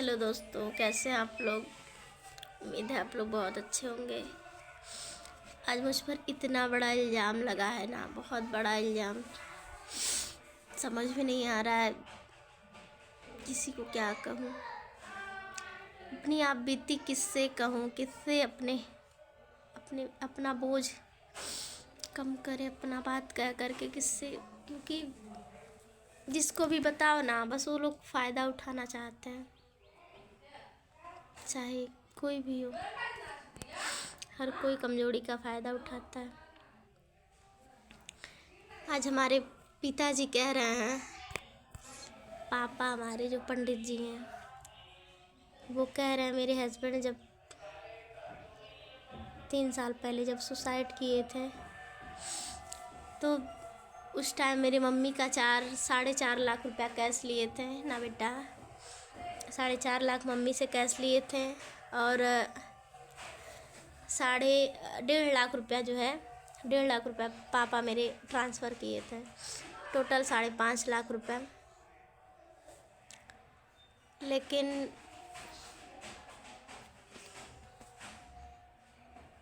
Hello दोस्तों, कैसे हैं आप लोग। उम्मीद है आप लोग बहुत अच्छे होंगे। आज मुझ पर इतना बड़ा इल्ज़ाम लगा है ना, बहुत बड़ा इल्ज़ाम। समझ में नहीं आ रहा है किसी को क्या कहूँ। अपनी आप बीती किससे कहूँ, किससे अपना बोझ कम करे, अपना बात कह करके किससे। क्योंकि जिसको भी बताओ ना, बस वो लोग फ़ायदा उठाना चाहते हैं, चाहे कोई भी हो। हर कोई कमज़ोरी का फ़ायदा उठाता है। आज हमारे पिताजी कह रहे हैं, पापा हमारे जो पंडित जी हैं, वो कह रहे हैं मेरे हस्बैंड जब 3 साल पहले जब सुसाइड किए थे, तो उस टाइम मेरी मम्मी का 4.5 लाख रुपया कैश लिए थे ना बेटा। 4.5 लाख मम्मी से कैश लिए थे और 1.5 लाख रुपया जो है, 1.5 लाख रुपया पापा मेरे ट्रांसफ़र किए थे। टोटल 5.5 लाख रुपया। लेकिन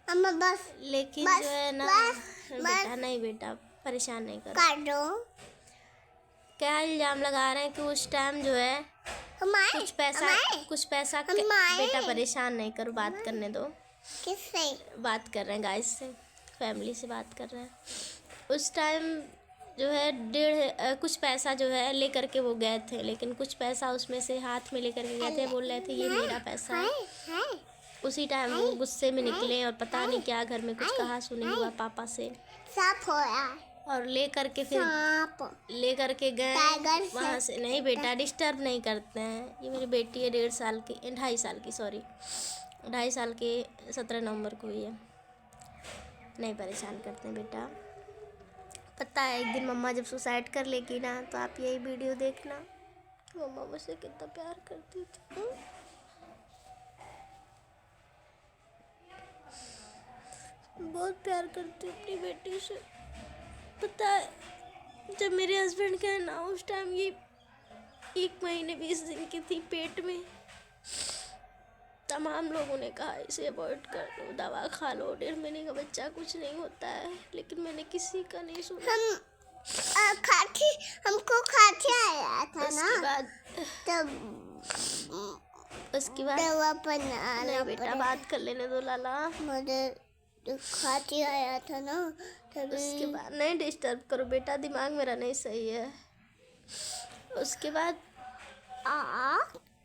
जो है ना बेटा, नहीं बेटा परेशान नहीं करो। क्या इल्ज़ाम लगा रहे हैं कि उस टाइम जो है कुछ पैसा बेटा परेशान नहीं करो, बात करने दो। किससे बात कर रहे हैं? गाइस से, फैमिली से बात कर रहे हैं। उस टाइम जो है कुछ पैसा जो है लेकर के वो गए थे, लेकिन कुछ पैसा उसमें से हाथ में लेकर के गए थे। बोल रहे थे ये मेरा पैसा है। उसी टाइम वो गुस्से में निकले और पता नहीं क्या घर में कुछ कहा सुनी हुआ पापा से, और लेकर के गए वहाँ से। नहीं बेटा डिस्टर्ब नहीं करते हैं। ये मेरी बेटी है 2.5 साल की, 2.5 साल की 17 नवंबर को हुई है। नहीं परेशान करते हैं बेटा। पता है एक दिन मम्मा जब सुसाइड कर लेगी ना, तो आप यही वीडियो देखना। मम्मा मुझसे कितना प्यार करती थी। बहुत प्यार करती हूँ अपनी बेटी से। पता है जब मेरे हस्बैंड का है ना, उस टाइम ये 1 महीने 20 दिन की थी पेट में। तमाम लोगों ने कहा इसे अवॉइड कर लो, दवा खा लो, 1.5 महीने का बच्चा, कुछ नहीं होता है। लेकिन मैंने किसी का नहीं सुना। हमको खांसी आया था ना, उसके बाद नहीं बेटा बात कर लेने दो लाला। मुझे खांसी आया था ना, तभी उसके बाद नहीं डिस्टर्ब करो बेटा, दिमाग मेरा नहीं सही है। उसके बाद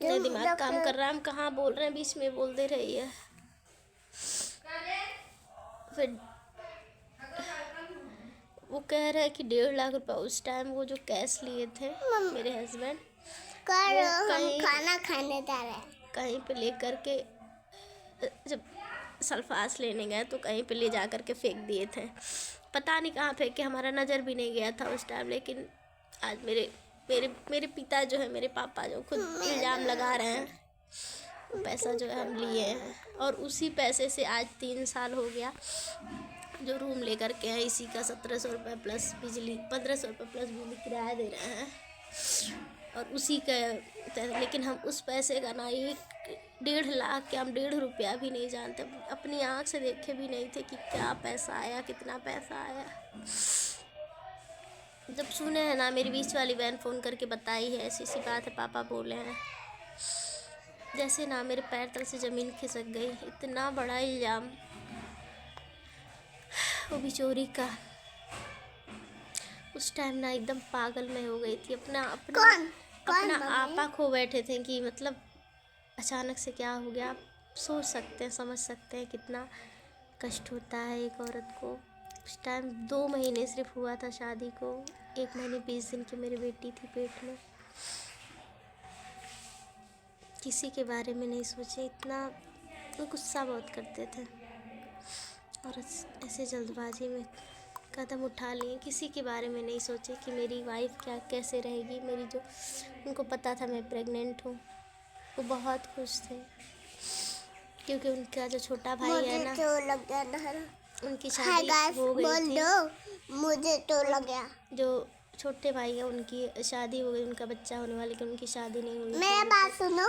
नहीं दिमाग काम कर रहा है। हम कहाँ बोल रहे हैं, बीच में बोल दे रही है। फिर वो कह रहा है कि 1.5 लाख रुपया उस टाइम वो जो कैश लिए थे मेरे हस्बैंड, हम खाना खाने जा रहे हैं, कहीं पे ले करके जब सल्फास लेने गए तो कहीं पे ले जा कर के फेंक दिए थे। पता नहीं कहाँ फेंक के, हमारा नज़र भी नहीं गया था उस टाइम। लेकिन आज मेरे पिता जो है, मेरे पापा जो खुद इल्ज़ाम लगा रहे हैं, वो पैसा जो है हम लिए हैं। और उसी पैसे से आज 3 साल हो गया जो रूम लेकर के हैं, इसी का 1700 रुपये प्लस बिजली, 1500 रुपये प्लस बिजली किराया दे रहे हैं। और उसी का लेकिन हम उस पैसे का ना 1.5 लाख के हम 1.5 रुपया भी नहीं जानते। अपनी आँख से देखे भी नहीं थे कि क्या पैसा आया, कितना पैसा आया। जब सुने हैं ना, मेरी बीच वाली बहन फ़ोन करके बताई है, ऐसी सी बात है, पापा बोले हैं, जैसे ना मेरे पैर तल से ज़मीन खिसक गई। इतना बड़ा इल्ज़ाम, वो भी चोरी का। उस टाइम ना एकदम पागल में हो गई थी। अपना आपा खो बैठे थे कि मतलब अचानक से क्या हो गया। आप सोच सकते हैं, समझ सकते हैं कितना कष्ट होता है एक औरत को। उस टाइम 2 महीने सिर्फ हुआ था शादी को, 1 महीने 20 दिन की मेरी बेटी थी पेट में। किसी के बारे में नहीं सोचे, इतना गुस्सा बहुत करते थे और ऐसे जल्दबाजी में कदम उठा लिए। किसी के बारे में नहीं सोचे कि मेरी वाइफ कैसे रहेगी। मेरी जो उनको पता था मैं प्रेग्नेंट हूँ, वो बहुत खुश थे, क्योंकि उनका जो छोटा भाई है ना, उनकी शादी हो गई थी। मुझे तो लग गया। जो छोटे भाई है उनकी शादी हो गई, उनका बच्चा होने वाला, लेकिन उनकी शादी नहीं हुई। मेरा बात सुनो।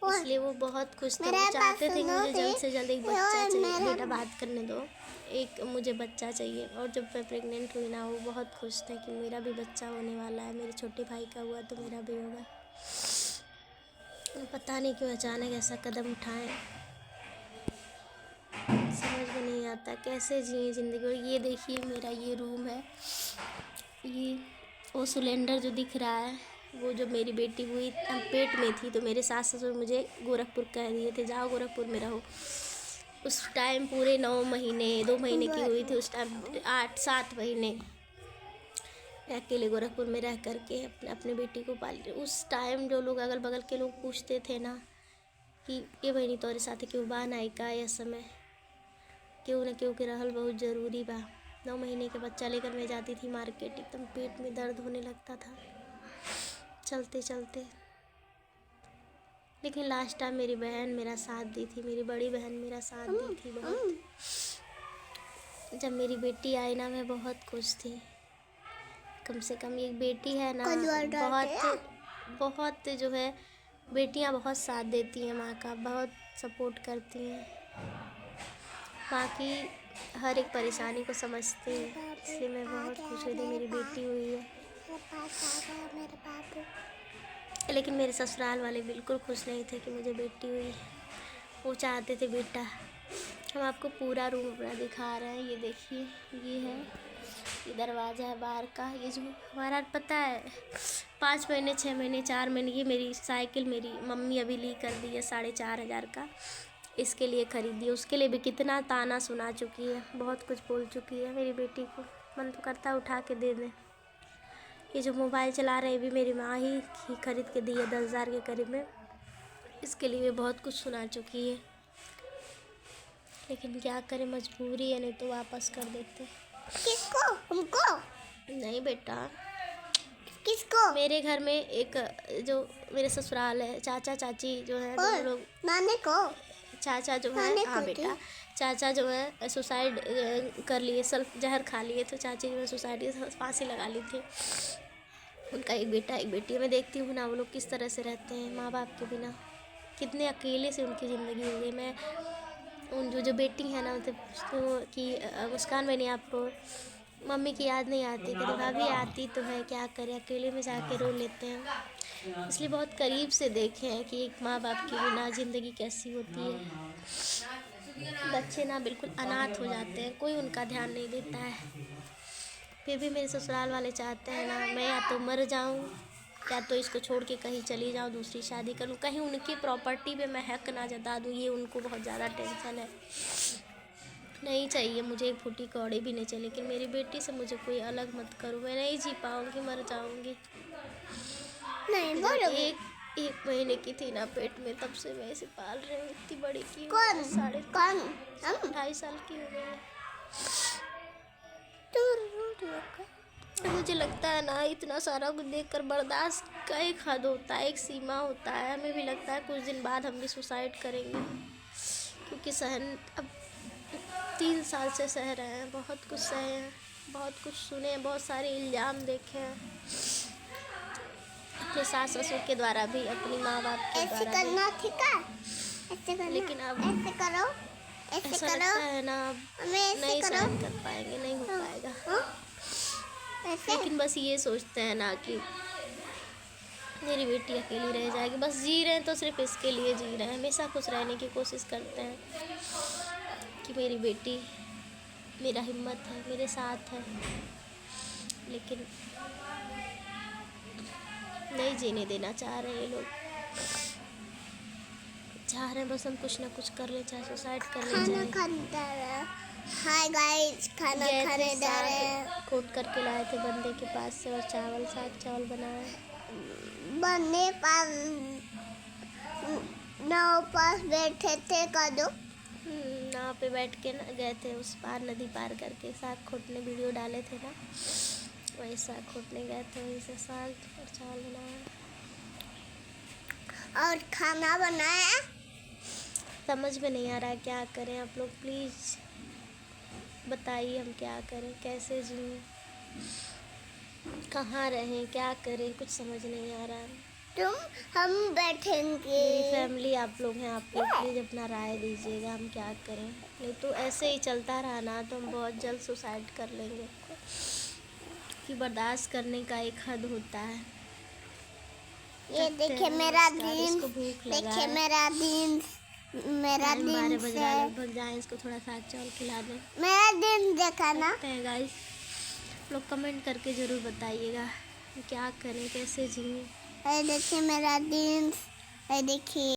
इसलिए वो बहुत खुश थे। वो चाहते थे कि मुझे जल्द से जल्द एक बच्चा चाहिए। बेटा बात करने दो, एक मुझे बच्चा चाहिए। और जब मैं प्रेग्नेंट हुई ना, वो बहुत खुश थे कि मेरा भी बच्चा होने वाला है। मेरे छोटे भाई का हुआ तो मेरा भी होगा। पता नहीं क्यों अचानक ऐसा कदम उठाएं, समझ में नहीं आता कैसे जिए ज़िंदगी। और ये देखिए मेरा ये रूम है, ये वो सिलेंडर जो दिख रहा है, वो जो मेरी बेटी हुई पेट में थी तो मेरे सास ससुर मुझे गोरखपुर कह दिए थे, जाओ गोरखपुर में रहो। उस टाइम पूरे 9 महीने 2 महीने की हुई थी, उस टाइम 8-7 महीने अकेले गोरखपुर में रह करके अपने बेटी को पाल रही। उस टाइम जो लोग अगल बगल के लोग पूछते थे ना कि ये बहनी तोरे साथ क्यों बान आई का, यह समय क्यों न क्यों के रहल बहुत ज़रूरी बा। 9 महीने के बच्चा लेकर मैं जाती थी मार्केट, एकदम पेट में दर्द होने लगता था चलते चलते। लेकिन लास्ट टाइम मेरी बहन मेरा साथ दी थी, मेरी बड़ी बहन मेरा साथ दी थी बहुत। जब मेरी बेटी आई ना, मैं बहुत खुश थी। कम से कम एक बेटी है ना, बहुत जो है बेटियां बहुत साथ देती हैं माँ का, बहुत सपोर्ट करती हैं, माँ की हर एक परेशानी को समझती हैं। इसलिए मैं बहुत खुश हुई थी मेरी बेटी हुई है। लेकिन मेरे ससुराल वाले बिल्कुल खुश नहीं थे कि मुझे बेटी हुई है। वो चाहते थे बेटा। हम आपको पूरा रूम अपना दिखा रहे हैं, ये देखिए, ये है, ये दरवाज़ा है बाहर का। ये जो हमारा पता है 5 महीने 6 महीने 4 महीने, ये मेरी साइकिल मेरी मम्मी अभी ली कर दी है 4,500 का, इसके लिए ख़रीदी है। उसके लिए भी कितना ताना सुना चुकी है, बहुत कुछ बोल चुकी है मेरी बेटी को। मन तो करता है उठा के दे दें। ये जो मोबाइल चला रहे भी मेरी माँ ही खरीद के दी है 10,000 के करीब में, इसके लिए बहुत कुछ सुना चुकी है। लेकिन क्या करें, मजबूरी है, नहीं तो वापस कर देते। किसको? हमको? नहीं बेटा। किसको? मेरे घर में एक जो मेरे ससुराल है, चाचा चाची जो है, दोनों लोग। नानी को? चाचा जो है, हाँ बेटा, चाचा जो है सुसाइड कर लिए, सल्फ जहर खा लिए, तो चाची जो है सुसाइड फांसी लगा ली थी। उनका एक बेटा एक बेटी है। मैं देखती हूँ ना वो लोग किस तरह से रहते हैं माँ बाप के बिना, कितने अकेले से उनकी ज़िंदगी हो गई। मैं उन जो बेटी है ना, मतलब तो कि मुस्कान बनी, आपको मम्मी की याद नहीं आती? कभी भाभी आती तो है, क्या करें, अकेले में जाके रो लेते हैं। इसलिए बहुत करीब से देखे हैं कि एक माँ बाप के बिना ज़िंदगी कैसी होती है। बच्चे ना बिल्कुल अनाथ हो जाते हैं, कोई उनका ध्यान नहीं देता है। फिर भी मेरे ससुराल वाले चाहते हैं ना, मैं या तो मर जाऊं या तो इसको छोड़ के कहीं चली जाऊं, दूसरी शादी करूं, कहीं उनकी प्रॉपर्टी पे मैं हक ना जता दूं। ये उनको बहुत ज़्यादा टेंशन है। नहीं चाहिए मुझे एक फूटी कौड़ी भी नहीं चाहिए, लेकिन मेरी बेटी से मुझे कोई अलग मत करो। मैं नहीं जी पाऊंगी, मर जाऊंगी। नहीं, एक महीने की थी ना पेट में, तब से मैं इसे पाल रही हूँ। इतनी बड़ी की 2.5 साल की हो गई है। मुझे लगता है ना, इतना सारा कुछ देखकर बर्दाश्त का एक हद होता है, एक सीमा होता है। हमें भी लगता है कुछ दिन बाद हम भी सुसाइड करेंगे, क्योंकि सहन अब 3 साल से सह रहे हैं, बहुत कुछ सहे हैं, बहुत कुछ सुने हैं, बहुत सारे इल्ज़ाम देखे हैं अपने सास ससुर के द्वारा भी, अपनी माँ बाप के द्वारा भी। करना ठीक है, ऐसे करना, लेकिन अब ऐसे करो, ऐसा लगता है ना, अब नहीं सहन कर पाएंगे, नहीं हो पाएगा। लेकिन बस ये सोचते हैं ना कि मेरी बेटी अकेली रह जाएगी, बस जी रहे हैं तो सिर्फ इसके लिए जी रहे हैं। हमेशा खुश रहने की कोशिश करते हैं कि मेरी बेटी मेरा हिम्मत है, मेरे साथ है, लेकिन नहीं जीने देना चाह रहे ये लोग। चाह रहे हैं बस हम कुछ ना कुछ कर ले, चाहे सुसाइड कर ले, चाहे। हाय गाइस, खाना खाने जा रहे हैं। कोट करके लाए थे बंदे के पास से, और चावल, साग चावल बनाए। बंदे पास नाव पास बैठे थे, कदो नाव पे बैठ के गए थे उस पार, नदी पार करके। साग खोटने वीडियो डाले थे ना, वही साग खोटने गए थे, वहीं से साग और चावल बनाया और खाना बनाया। समझ में नहीं आ रहा है क्या करें। आप लोग प्लीज़ बताइए हम क्या करें, कैसे जिएं, कहाँ रहें, क्या करें, कुछ समझ नहीं आ रहा है। हम बैठेंगे। मेरी फैमिली आप लोग हैं, आप लोग प्लीज़ अपना राय दीजिएगा, हम क्या करें। नहीं तो ऐसे ही चलता रहा ना तो हम बहुत जल्द सुसाइड कर लेंगे, कि बर्दाश्त करने का एक हद होता है। ये देखिए मेरा दिन, इसको भूख लगा देखिए है। मेरा दिन 12 बज रहा है लगभग, जाएं इसको थोड़ा साग चावल खिला दें। मेरा दिन देखा ना। गाइस लोग कमेंट करके ज़रूर बताइएगा क्या करें, कैसे जिएं। ये देखिए मेरा दिन, ये देखिए।